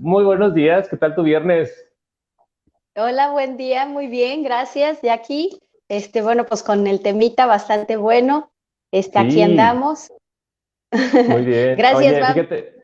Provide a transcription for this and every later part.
Muy buenos días, ¿qué tal tu viernes? Hola, buen día, muy bien, gracias, Jackie. Bueno, pues con el temita bastante bueno, aquí Sí, andamos. muy bien. Gracias, Oye, Mam. fíjate,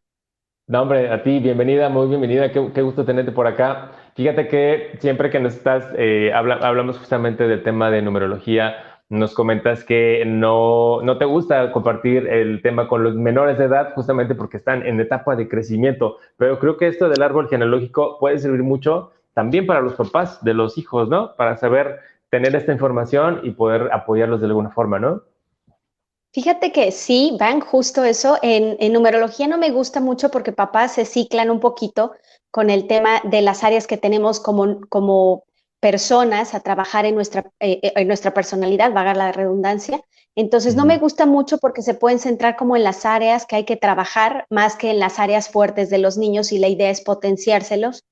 no hombre, a ti, bienvenida, muy bienvenida, qué gusto tenerte por acá. Fíjate que siempre que nos estás, hablamos justamente del tema de numerología, nos comentas que no te gusta compartir el tema con los menores de edad justamente porque están en etapa de crecimiento, pero creo que esto del árbol genealógico puede servir mucho también para los papás de los hijos, ¿no? Para saber tener esta información y poder apoyarlos de alguna forma, ¿no? Fíjate que sí, van justo eso. En numerología no me gusta mucho porque papás se ciclan un poquito con el tema de las áreas que tenemos como personas a trabajar en nuestra personalidad, vaga la redundancia. Entonces no me Ujú. gusta mucho porque se pueden centrar como en las áreas que hay que trabajar más que en las áreas fuertes de los niños y la idea es potenciárselos.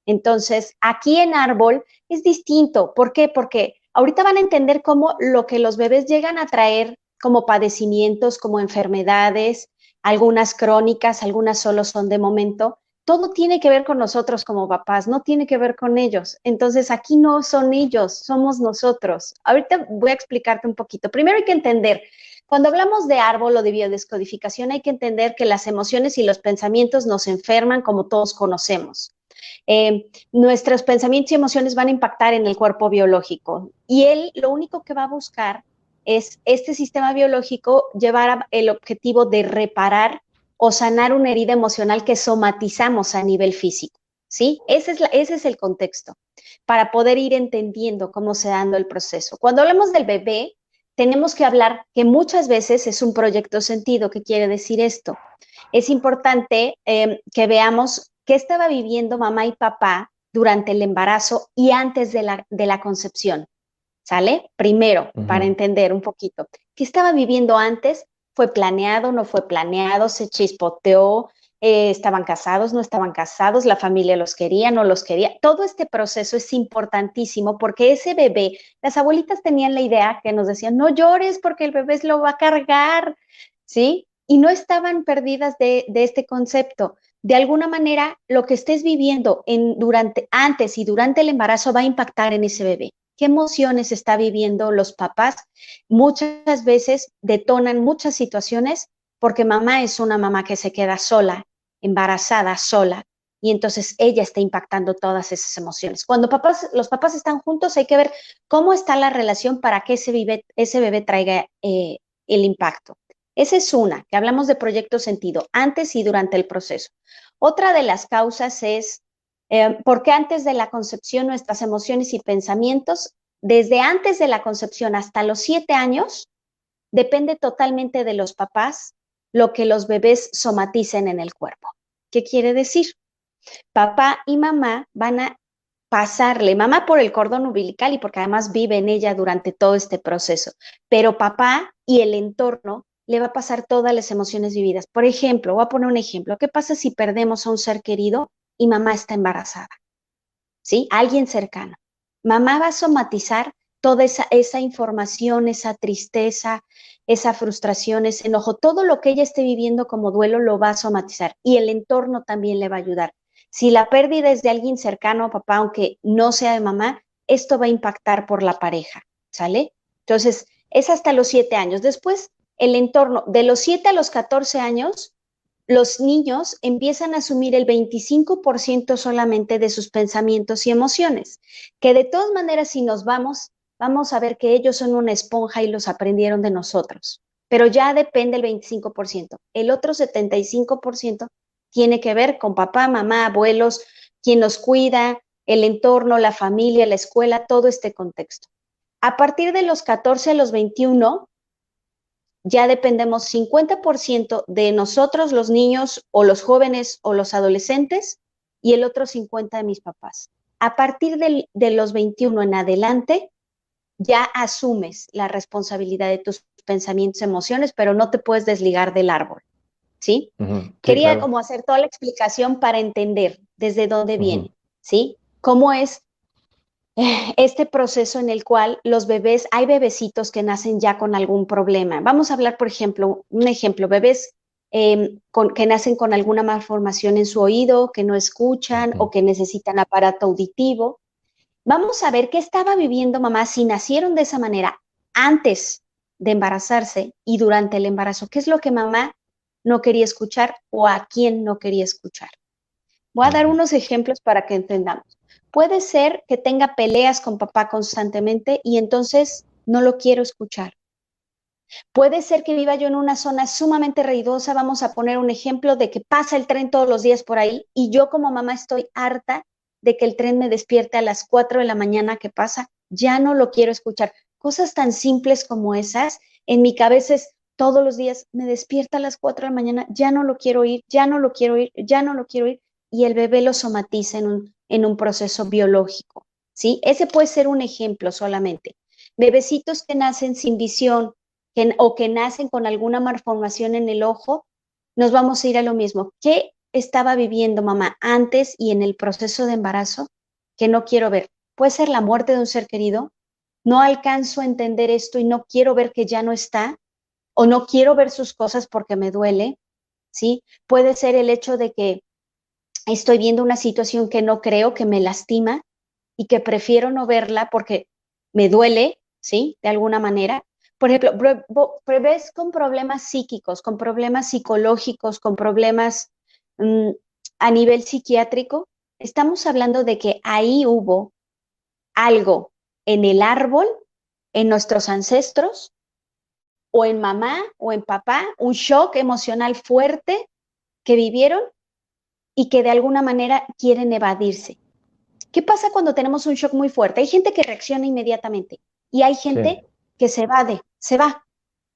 Entonces, aquí en Árbol es distinto. ¿Por qué? Porque ahorita van a entender cómo lo que los bebés llegan a traer como padecimientos, como enfermedades, algunas crónicas, algunas solo son de momento. Todo tiene que ver con nosotros como papás, no tiene que ver con ellos. Entonces, aquí no son ellos, somos nosotros. Ahorita voy a explicarte un poquito. Primero hay que entender, cuando hablamos de árbol o de biodescodificación, hay que entender que las emociones y los pensamientos nos enferman como todos conocemos. Nuestros pensamientos y emociones van a impactar en el cuerpo biológico y él lo único que va a buscar es este sistema biológico llevar el objetivo de reparar o sanar una herida emocional que somatizamos a nivel físico, ¿sí? Ese es el contexto para poder ir entendiendo cómo se dando el proceso. Cuando hablamos del bebé, tenemos que hablar que muchas veces es un proyecto sentido. ¿Qué quiere decir esto? Es importante que veamos qué estaba viviendo mamá y papá durante el embarazo y antes de la concepción, ¿sale? Primero, para Ujú. entender un poquito, ¿qué estaba viviendo antes? ¿Fue planeado, no fue planeado? ¿Se chispoteó? ¿Estaban casados, no estaban casados? ¿La familia los quería, no los quería? Todo este proceso es importantísimo porque ese bebé, las abuelitas tenían la idea que nos decían, no llores porque el bebé lo va a cargar, ¿sí? Y no estaban perdidas de este concepto. De alguna manera, lo que estés viviendo antes y durante el embarazo va a impactar en ese bebé. ¿Qué emociones está viviendo los papás? Muchas veces detonan muchas situaciones porque mamá es una mamá que se queda sola, embarazada, sola, y entonces ella está impactando todas esas emociones. Cuando los papás están juntos, hay que ver cómo está la relación para que ese bebé traiga el impacto. Esa es una, que hablamos de proyecto sentido, antes y durante el proceso. Otra de las causas es porque antes de la concepción nuestras emociones y pensamientos, desde antes de la concepción hasta los 7 años, depende totalmente de los papás lo que los bebés somaticen en el cuerpo. ¿Qué quiere decir? Papá y mamá van a pasarle, mamá por el cordón umbilical y porque además vive en ella durante todo este proceso, pero papá y el entorno le va a pasar todas las emociones vividas. Por ejemplo, voy a poner un ejemplo, ¿qué pasa si perdemos a un ser querido y mamá está embarazada? ¿Sí? Alguien cercano. Mamá va a somatizar toda esa información, esa tristeza, esa frustración, ese enojo, todo lo que ella esté viviendo como duelo lo va a somatizar y el entorno también le va a ayudar. Si la pérdida es de alguien cercano, papá, aunque no sea de mamá, esto va a impactar por la pareja, ¿sale? Entonces, es hasta los 7 años. Después, el entorno, de los 7 a los 14 años, los niños empiezan a asumir el 25% solamente de sus pensamientos y emociones, que de todas maneras si nos vamos a ver que ellos son una esponja y los aprendieron de nosotros, pero ya depende el 25%. El otro 75% tiene que ver con papá, mamá, abuelos, quien nos cuida, el entorno, la familia, la escuela, todo este contexto. A partir de los 14 a los 21, ya dependemos 50% de nosotros, los niños o los jóvenes o los adolescentes, y el otro 50% de mis papás. A partir de los 21 en adelante, ya asumes la responsabilidad de tus pensamientos, emociones, pero no te puedes desligar del árbol, ¿sí? Ujú. Sí, Quería claro. como hacer toda la explicación para entender desde dónde Ujú. viene, ¿sí? Cómo es este proceso en el cual los bebés, hay bebecitos que nacen ya con algún problema. Vamos a hablar, por ejemplo, un ejemplo, bebés que nacen con alguna malformación en su oído, que no escuchan o que necesitan aparato auditivo. Vamos a ver qué estaba viviendo mamá si nacieron de esa manera antes de embarazarse y durante el embarazo. ¿Qué es lo que mamá no quería escuchar o a quién no quería escuchar? Voy a dar unos ejemplos para que entendamos. Puede ser que tenga peleas con papá constantemente y entonces no lo quiero escuchar. Puede ser que viva yo en una zona sumamente ruidosa. Vamos a poner un ejemplo de que pasa el tren todos los días por ahí y yo como mamá estoy harta de que el tren me despierte a las 4 de la mañana que pasa. Ya no lo quiero escuchar. Cosas tan simples como esas, en mi cabeza es todos los días, me despierta a las 4 de la mañana, ya no lo quiero oír, ya no lo quiero oír, ya no lo quiero oír. Y el bebé lo somatiza en un proceso biológico, ¿sí? Ese puede ser un ejemplo solamente. Bebecitos que nacen sin visión, o que nacen con alguna malformación en el ojo, nos vamos a ir a lo mismo. ¿Qué estaba viviendo mamá antes y en el proceso de embarazo que no quiero ver? Puede ser la muerte de un ser querido. No alcanzo a entender esto y no quiero ver que ya no está, o no quiero ver sus cosas porque me duele, ¿sí? Puede ser el hecho de que estoy viendo una situación que no creo, que me lastima y que prefiero no verla porque me duele, ¿sí? De alguna manera. Por ejemplo, bebés con problemas psíquicos, con problemas psicológicos, con problemas a nivel psiquiátrico, estamos hablando de que ahí hubo algo en el árbol, en nuestros ancestros, o en mamá o en papá, un shock emocional fuerte que vivieron y que de alguna manera quieren evadirse. ¿Qué pasa cuando tenemos un shock muy fuerte? Hay gente que reacciona inmediatamente y hay gente que se evade, se va,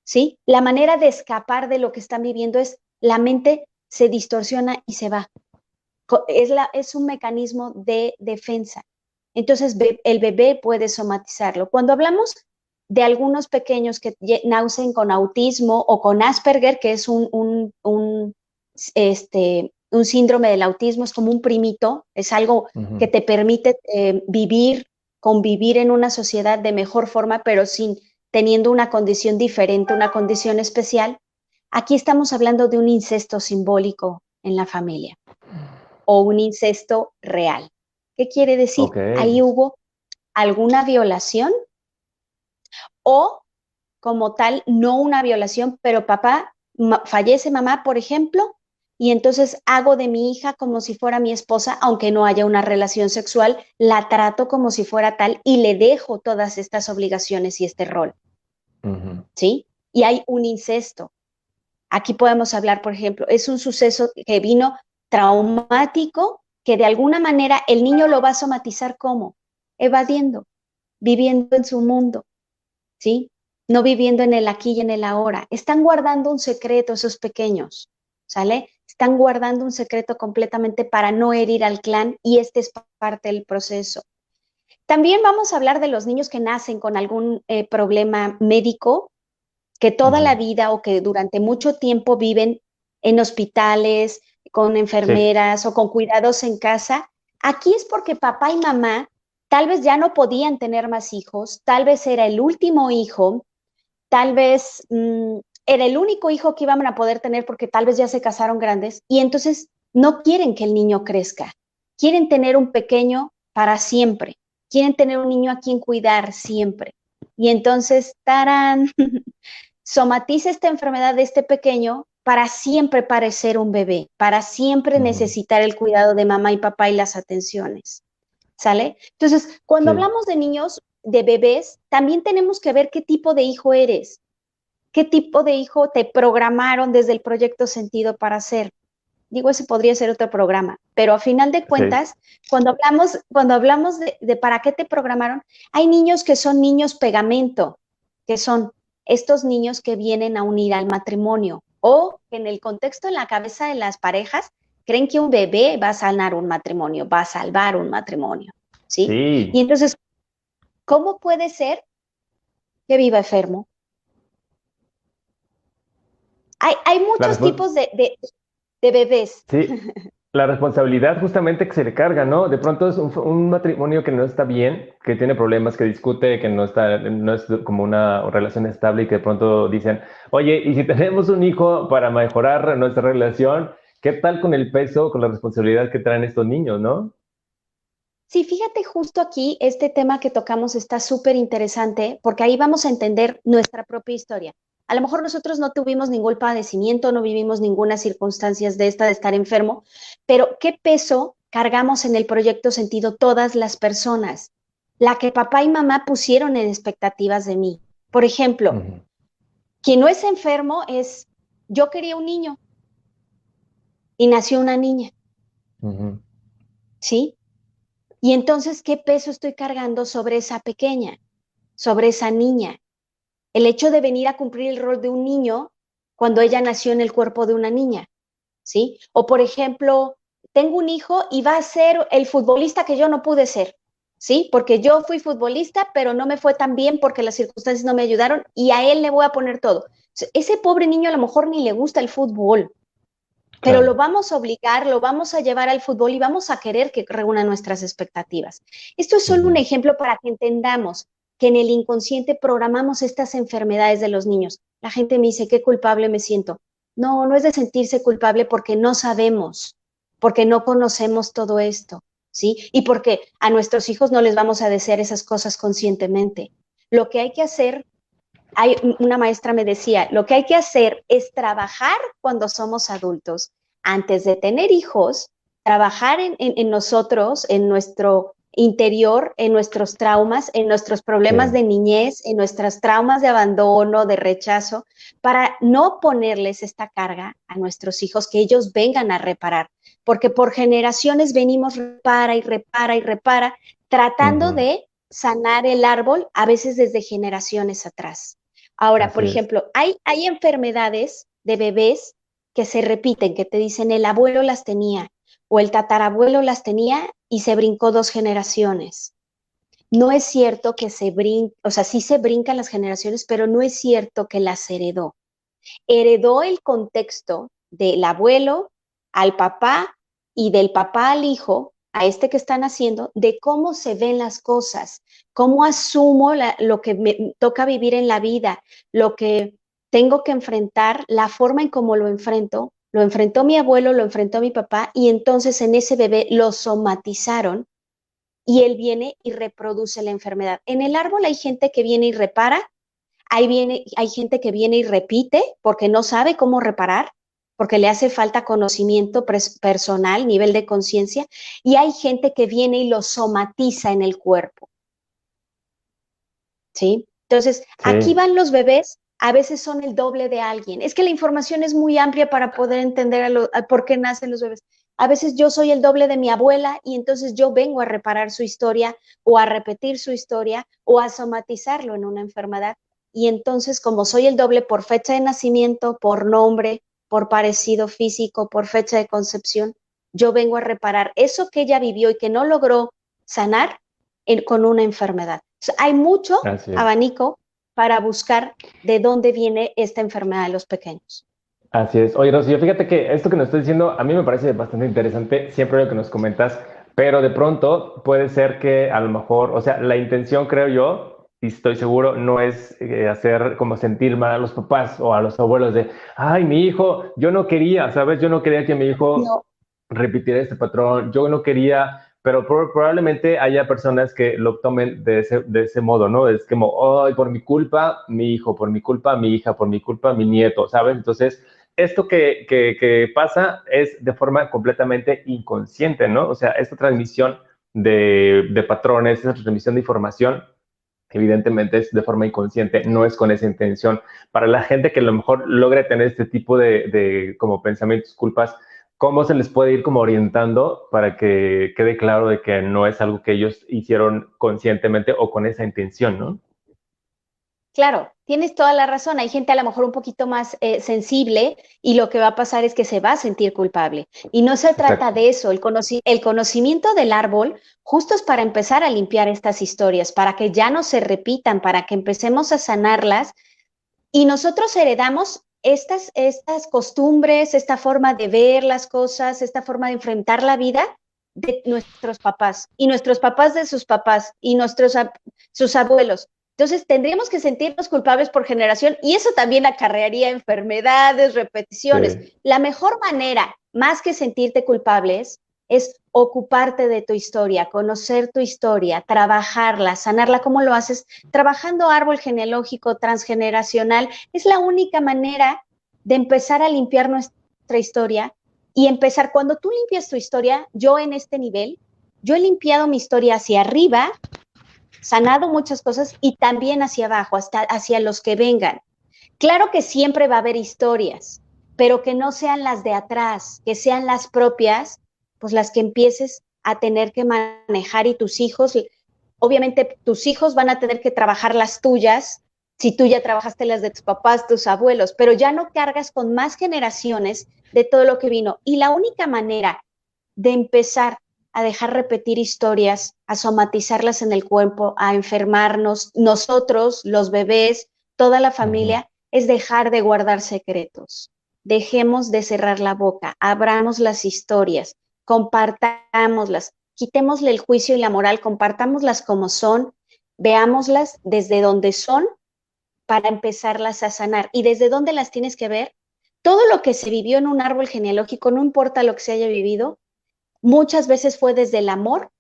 ¿sí? La manera de escapar de lo que están viviendo es la mente se distorsiona y se va. Es un mecanismo de defensa. Entonces, el bebé puede somatizarlo. Cuando hablamos de algunos pequeños que nacen con autismo o con Asperger, que es un síndrome del autismo, es como un primito, es algo que te permite convivir en una sociedad de mejor forma, pero teniendo una condición diferente, una condición especial. Aquí estamos hablando de un incesto simbólico en la familia o un incesto real. ¿Qué quiere decir? Ahí hubo alguna violación o como tal, no una violación, pero papá fallece mamá, por ejemplo, y entonces hago de mi hija como si fuera mi esposa, aunque no haya una relación sexual, la trato como si fuera tal y le dejo todas estas obligaciones y este rol. ¿Sí? Y hay un incesto. Aquí podemos hablar, por ejemplo, es un suceso que vino traumático, que de alguna manera el niño lo va a somatizar como evadiendo, viviendo en su mundo, ¿sí? No viviendo en el aquí y en el ahora. Están guardando un secreto esos pequeños, ¿sale? Están guardando un secreto completamente para no herir al clan y este es parte del proceso. También vamos a hablar de los niños que nacen con algún problema médico, que toda la vida o que durante mucho tiempo viven en hospitales, con enfermeras o con cuidados en casa. Aquí es porque papá y mamá tal vez ya no podían tener más hijos, tal vez era el último hijo, tal vez era el único hijo que iban a poder tener porque tal vez ya se casaron grandes y entonces no quieren que el niño crezca, quieren tener un pequeño para siempre, quieren tener un niño a quien cuidar siempre. Y entonces, tarán, somatiza esta enfermedad de este pequeño para siempre parecer un bebé, para siempre necesitar el cuidado de mamá y papá y las atenciones, ¿sale? Entonces, cuando hablamos de niños, de bebés, también tenemos que ver qué tipo de hijo eres, qué tipo de hijo te programaron desde el proyecto Sentido para ser. Digo, ese podría ser otro programa, pero a final de cuentas, cuando hablamos de para qué te programaron, hay niños que son niños pegamento, que son estos niños que vienen a unir al matrimonio o que en el contexto en la cabeza de las parejas creen que un bebé va a sanar un matrimonio, va a salvar un matrimonio, ¿sí? Y entonces, ¿cómo puede ser que viva enfermo? Hay muchos tipos de bebés. Sí, la responsabilidad justamente que se le carga, ¿no? De pronto es un matrimonio que no está bien, que tiene problemas, que discute, que no es como una relación estable y que de pronto dicen, oye, ¿y si tenemos un hijo para mejorar nuestra relación? ¿Qué tal con el peso, con la responsabilidad que traen estos niños, no? Sí, fíjate justo aquí, este tema que tocamos está súper interesante porque ahí vamos a entender nuestra propia historia. A lo mejor nosotros no tuvimos ningún padecimiento, no vivimos ninguna circunstancia de esta de estar enfermo, pero ¿qué peso cargamos en el proyecto sentido todas las personas? La que papá y mamá pusieron en expectativas de mí. Por ejemplo, Ujú, quien no es enfermo es, yo quería un niño y nació una niña, ujú, ¿sí? Y entonces, ¿qué peso estoy cargando sobre esa pequeña, sobre esa niña? El hecho de venir a cumplir el rol de un niño cuando ella nació en el cuerpo de una niña, ¿sí? O por ejemplo, tengo un hijo y va a ser el futbolista que yo no pude ser, ¿sí? Porque yo fui futbolista, pero no me fue tan bien porque las circunstancias no me ayudaron y a él le voy a poner todo. Ese pobre niño a lo mejor ni le gusta el fútbol, pero lo claro. vamos a obligar, lo vamos a llevar al fútbol y vamos a querer que reúna nuestras expectativas. Esto es solo un Ujú, ejemplo para que entendamos que en el inconsciente programamos estas enfermedades de los niños. La gente me dice, qué culpable me siento. No, no es de sentirse culpable porque no sabemos, porque no conocemos todo esto, ¿sí? Y porque a nuestros hijos no les vamos a desear esas cosas conscientemente. Lo que hay que hacer una maestra me decía, lo que hay que hacer es trabajar cuando somos adultos. Antes de tener hijos, trabajar en nosotros, en nuestro interior, en nuestros traumas, en nuestros problemas sí. de niñez, en nuestros traumas de abandono, de rechazo, para no ponerles esta carga a nuestros hijos que ellos vengan a reparar. Porque por generaciones venimos repara y repara y repara, tratando Ujú, de sanar el árbol, a veces desde generaciones atrás. Ahora, por así es. ejemplo, hay enfermedades de bebés que se repiten, que te dicen el abuelo las tenía o el tatarabuelo las tenía y se brincó 2 generaciones. No es cierto que se brinque, o sea, sí se brincan las generaciones, pero no es cierto que las heredó. Heredó el contexto del abuelo al papá y del papá al hijo, a este que están haciendo, de cómo se ven las cosas, cómo asumo lo que me toca vivir en la vida, lo que tengo que enfrentar, la forma en cómo lo enfrentó mi abuelo, lo enfrentó mi papá, y entonces en ese bebé lo somatizaron y él viene y reproduce la enfermedad. En el árbol hay gente que viene y repara, hay gente que viene y repite porque no sabe cómo reparar, porque le hace falta conocimiento personal, nivel de conciencia, y hay gente que viene y lo somatiza en el cuerpo, ¿sí? Entonces, aquí Sí. van los bebés, a veces son el doble de alguien. Es que la información es muy amplia para poder entender a por qué nacen los bebés. A veces yo soy el doble de mi abuela y entonces yo vengo a reparar su historia o a repetir su historia o a somatizarlo en una enfermedad. Y entonces, como soy el doble por fecha de nacimiento, por nombre, por parecido físico, por fecha de concepción, yo vengo a reparar eso que ella vivió y que no logró sanar con una enfermedad. O sea, hay mucho Así es. abanico para buscar de dónde viene esta enfermedad de los pequeños. Así es. Oye, Rocío, fíjate que esto que nos estás diciendo a mí me parece bastante interesante, siempre lo que nos comentas, pero de pronto puede ser que a lo mejor, o sea, la intención creo yo, y estoy seguro, no es hacer como sentir mal a los papás o a los abuelos de, ay, mi hijo, yo no quería, ¿sabes? Yo no quería que mi hijo No, repitiera este patrón, yo no quería, pero probablemente haya personas que lo tomen de ese modo, ¿no? Es como, ay, por mi culpa, mi hijo, por mi culpa, mi hija, por mi culpa, mi nieto, ¿sabes? Entonces esto que pasa es de forma completamente inconsciente, ¿no? O sea, esta transmisión de patrones, esta transmisión de información, evidentemente es de forma inconsciente, no es con esa intención. Para la gente que a lo mejor logre tener este tipo de como pensamientos, culpas, ¿cómo se les puede ir como orientando para que quede claro de que no es algo que ellos hicieron conscientemente o con esa intención, ¿no? claro, tienes toda la razón. Hay gente a lo mejor un poquito más sensible y lo que va a pasar es que se va a sentir culpable. Y no se trata Exacto. de eso. El conocimiento del árbol justo es para empezar a limpiar estas historias, para que ya no se repitan, para que empecemos a sanarlas. Y nosotros heredamos estas costumbres, esta forma de ver las cosas, esta forma de enfrentar la vida de nuestros papás y nuestros papás de sus papás y sus abuelos. Entonces, tendríamos que sentirnos culpables por generación y eso también acarrearía enfermedades, repeticiones. Sí. La mejor manera, más que sentirte culpables, es ocuparte de tu historia, conocer tu historia, trabajarla, sanarla. ¿Cómo lo haces? Trabajando árbol genealógico transgeneracional. Es la única manera de empezar a limpiar nuestra historia y empezar, cuando tú limpias tu historia, yo en este nivel, yo he limpiado mi historia hacia arriba, sanado muchas cosas y también hacia abajo, hasta hacia los que vengan. Claro que siempre va a haber historias, pero que no sean las de atrás, que sean las propias, pues las que empieces a tener que manejar y tus hijos, obviamente tus hijos van a tener que trabajar las tuyas, si tú ya trabajaste las de tus papás, tus abuelos, pero ya no cargas con más generaciones de todo lo que vino. Y la única manera de empezar a dejar repetir historias, a somatizarlas en el cuerpo, a enfermarnos, nosotros, los bebés, toda la familia, es dejar de guardar secretos. Dejemos de cerrar la boca, abramos las historias, compartámoslas, quitémosle el juicio y la moral, compartámoslas como son, veámoslas desde donde son para empezarlas a sanar. ¿Y desde dónde las tienes que ver? Todo lo que se vivió en un árbol genealógico, no importa lo que se haya vivido, muchas veces fue desde el amor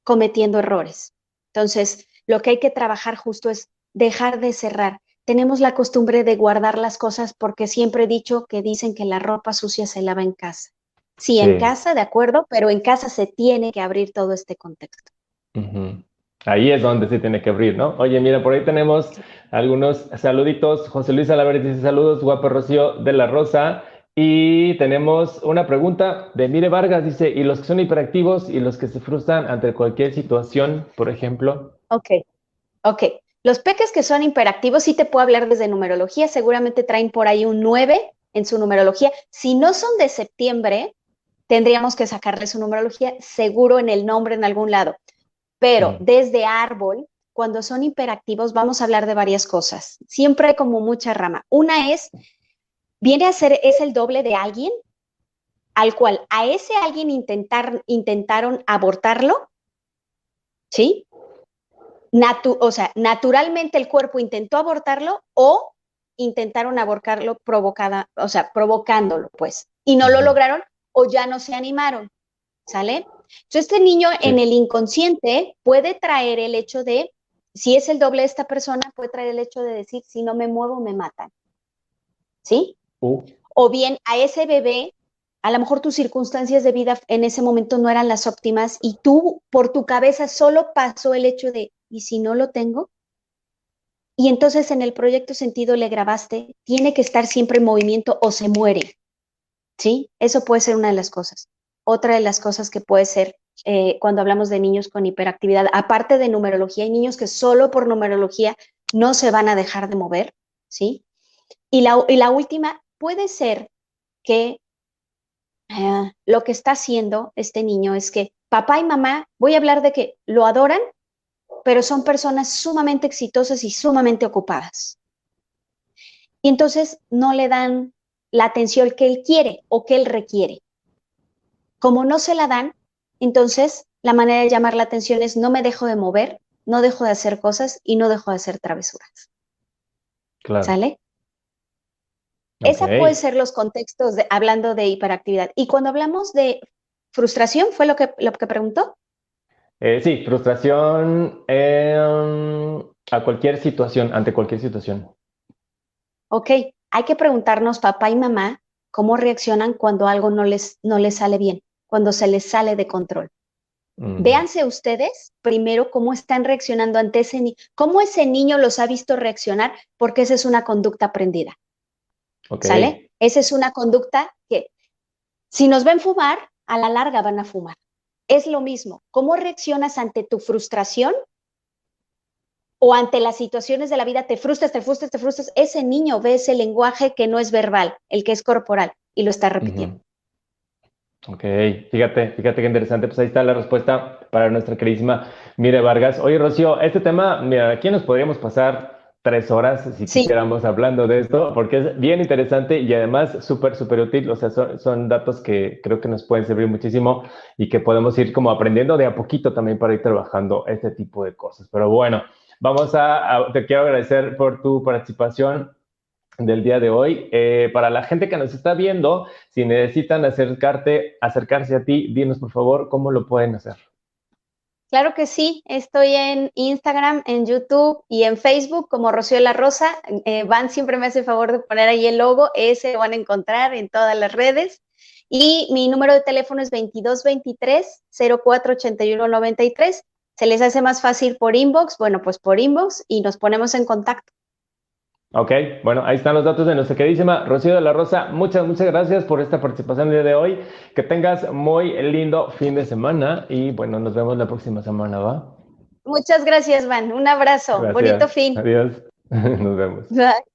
cometiendo errores. Entonces, lo que hay que trabajar justo es dejar de cerrar. Tenemos la costumbre de guardar las cosas porque siempre he dicho que dicen que la ropa sucia se lava en casa. Sí, en Sí. casa, de acuerdo, pero en casa se tiene que abrir todo este contexto. Ahí es donde se tiene que abrir, ¿no? Oye, mira, por ahí tenemos Sí. algunos saluditos. José Luis Álvarez dice saludos, guapo Rocío de la Rosa. Y tenemos una pregunta de Mire Vargas, dice, ¿y los que son hiperactivos y los que se frustran ante cualquier situación, por ejemplo? Ok. Los peques que son hiperactivos, sí te puedo hablar desde numerología, seguramente traen por ahí un 9 en su numerología. Si no son de septiembre, tendríamos que sacarle su numerología, seguro en el nombre en algún lado. Pero desde árbol, cuando son hiperactivos, vamos a hablar de varias cosas. Siempre hay como mucha rama. Una es, viene a ser, es el doble de alguien al cual a ese alguien intentaron abortarlo, ¿sí? O sea, naturalmente el cuerpo intentó abortarlo o intentaron abortarlo provocándolo, pues, y no lo lograron o ya no se animaron, ¿sale? Entonces, este niño en el inconsciente puede traer el hecho de, si es el doble de esta persona, puede traer el hecho de decir, si no me muevo, me matan, ¿sí? O bien a ese bebé, a lo mejor tus circunstancias de vida en ese momento no eran las óptimas y tú, por tu cabeza, solo pasó el hecho de, ¿y si no lo tengo? Y entonces en el proyecto sentido le grabaste, tiene que estar siempre en movimiento o se muere, ¿sí? Eso puede ser una de las cosas. Otra de las cosas que puede ser cuando hablamos de niños con hiperactividad, aparte de numerología, hay niños que solo por numerología no se van a dejar de mover, ¿sí? Y la última puede ser que lo que está haciendo este niño es que papá y mamá, voy a hablar de que lo adoran, pero son personas sumamente exitosas y sumamente ocupadas. Y entonces no le dan la atención que él quiere o que él requiere. Como no se la dan, entonces la manera de llamar la atención es no me dejo de mover, no dejo de hacer cosas y no dejo de hacer travesuras. Claro. ¿Sale? Okay. Esa puede ser los contextos hablando de hiperactividad. Y cuando hablamos de frustración, ¿fue lo que preguntó? Sí, frustración a cualquier situación, ante cualquier situación. Ok, hay que preguntarnos papá y mamá cómo reaccionan cuando algo no les sale bien, cuando se les sale de control. Véanse ustedes primero cómo están reaccionando ante ese niño, cómo ese niño los ha visto reaccionar, porque esa es una conducta aprendida. Okay. ¿Sale? Esa es una conducta que si nos ven fumar, a la larga van a fumar. Es lo mismo. ¿Cómo reaccionas ante tu frustración o ante las situaciones de la vida? Te frustras, te frustras, te frustras. Ese niño ve ese lenguaje que no es verbal, el que es corporal, y lo está repitiendo. Ok, fíjate qué interesante. Pues ahí está la respuesta para nuestra queridísima Mire Vargas. Oye, Rocío, este tema, mira, aquí nos podríamos pasar 3 horas si Sí, quisiéramos hablando de esto, porque es bien interesante y además súper, súper útil. O sea, son datos que creo que nos pueden servir muchísimo y que podemos ir como aprendiendo de a poquito también para ir trabajando este tipo de cosas. Pero bueno, te quiero agradecer por tu participación del día de hoy. Para la gente que nos está viendo, si necesitan acercarse a ti, dinos por favor cómo lo pueden hacer. claro que sí. Estoy en Instagram, en YouTube y en Facebook como Rocío de la Rosa. Van siempre me hace favor de poner ahí el logo. Ese lo van a encontrar en todas las redes. Y mi número de teléfono es 2223-048193. ¿Se les hace más fácil por inbox? Bueno, pues por inbox y nos ponemos en contacto. Ok, bueno, ahí están los datos de nuestra queridísima Rocío de la Rosa. Muchas, muchas gracias por esta participación el día de hoy. Que tengas muy lindo fin de semana y bueno, nos vemos la próxima semana, ¿va? Muchas gracias, Van. Un abrazo. Bonito Gracias. fin. Adiós. Nos vemos. Bye.